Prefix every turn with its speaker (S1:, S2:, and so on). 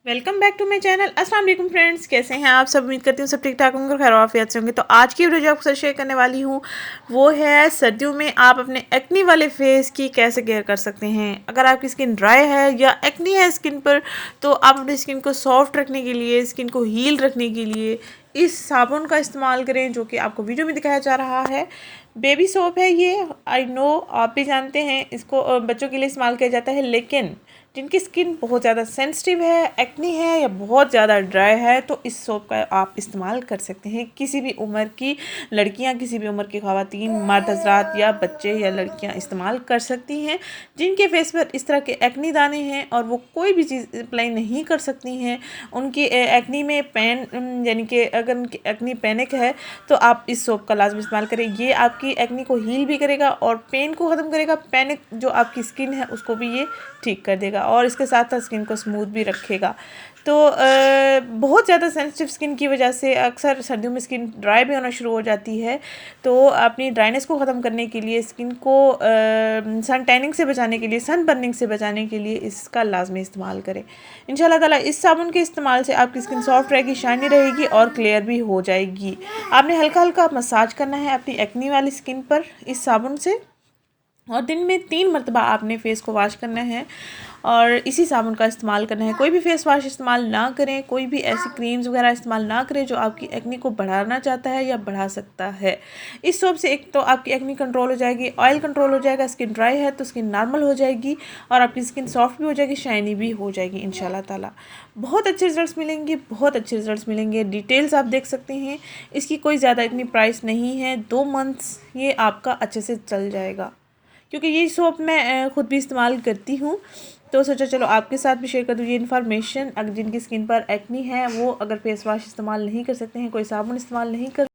S1: Welcome back to my channel. अस्सलाम वालेकुम friends, कैसे हैं आप सब? उम्मीद करती हूँ सब ठीक ठाक होंगे और खैर आफियत से होंगे। तो आज की वीडियो जो आपके साथ शेयर करने वाली हूँ वो है सर्दियों में आप अपने एक्नी वाले फेस की कैसे केयर कर सकते हैं। अगर आपकी स्किन ड्राई है या एक्नी है स्किन पर, तो आप अपनी स्किन को सॉफ्ट रखने के लिए, स्किन को हील रखने के लिए इस साबुन का इस्तेमाल करें जो कि आपको वीडियो में दिखाया जा रहा है। बेबी सोप है ये, आई नो आप भी जानते हैं इसको बच्चों के लिए इस्तेमाल किया जाता है, लेकिन जिनकी स्किन बहुत ज़्यादा सेंसिटिव है, एक्नी है या बहुत ज़्यादा ड्राई है, तो इस सोप का आप इस्तेमाल कर सकते हैं। किसी भी उम्र की लड़कियां, किसी भी उम्र की ख़वातीन, मर्द हज़रात या बच्चे या लड़कियां इस्तेमाल कर सकती हैं। जिनके फेस पर इस तरह के एक्नी दाने हैं और वो कोई भी चीज़ अप्लाई नहीं कर सकती हैं, उनकी एक्नी में पेन, यानी कि अगर उनकी एक्नी पैनिक है तो आप इस सोप का लाजमी इस्तेमाल करें। ये आपकी एक्नी को हील भी करेगा और पेन को ख़त्म करेगा। पैनिक जो आपकी स्किन है उसको भी ये ठीक कर देगा और इसके साथ साथ स्किन को स्मूथ भी रखेगा। तो बहुत ज़्यादा सेंसिटिव स्किन की वजह से अक्सर सर्दियों में स्किन ड्राई भी होना शुरू हो जाती है। तो अपनी ड्राइनेस को ख़त्म करने के लिए, स्किन को सन टैनिंग से बचाने के लिए, सन बर्निंग से बचाने के लिए इसका लाजमी इस्तेमाल करें। इंशाल्लाह ताला इस साबुन के इस्तेमाल से आपकी स्किन सॉफ्ट रहेगी, शाइनी रहेगी और क्लियर भी हो जाएगी। आपने हल्का हल्का मसाज करना है अपनी एक्नी वाली स्किन पर इस साबुन से, और दिन में 3 मरतबा आपने फेस को वॉश करना है और इसी साबुन का इस्तेमाल करना है। कोई भी फेस वॉश इस्तेमाल ना करें, कोई भी ऐसी क्रीम्स वगैरह इस्तेमाल ना करें जो आपकी एक्नी को बढ़ाना चाहता है या बढ़ा सकता है। इस सोप से एक तो आपकी एक्नी कंट्रोल हो जाएगी, ऑयल कंट्रोल हो जाएगा, स्किन ड्राई है तो स्किन नॉर्मल हो जाएगी और आपकी स्किन सॉफ्ट भी हो जाएगी, शाइनी भी हो जाएगी इंशाल्लाह ताला। बहुत अच्छे रिजल्ट्स मिलेंगे, बहुत अच्छे रिजल्ट्स मिलेंगे। डिटेल्स आप देख सकते हैं। इसकी कोई ज़्यादा इतनी प्राइस नहीं है, 2 मंथ्स ये आपका अच्छे से चल जाएगा, क्योंकि ये सोप मैं ख़ुद भी इस्तेमाल करती हूँ। तो सोचा चलो आपके साथ भी शेयर कर दूँ ये इन्फॉर्मेशन। अगर जिनकी स्किन पर एक्नी है वो अगर फेस वॉश इस्तेमाल नहीं कर सकते हैं, कोई साबुन इस्तेमाल नहीं कर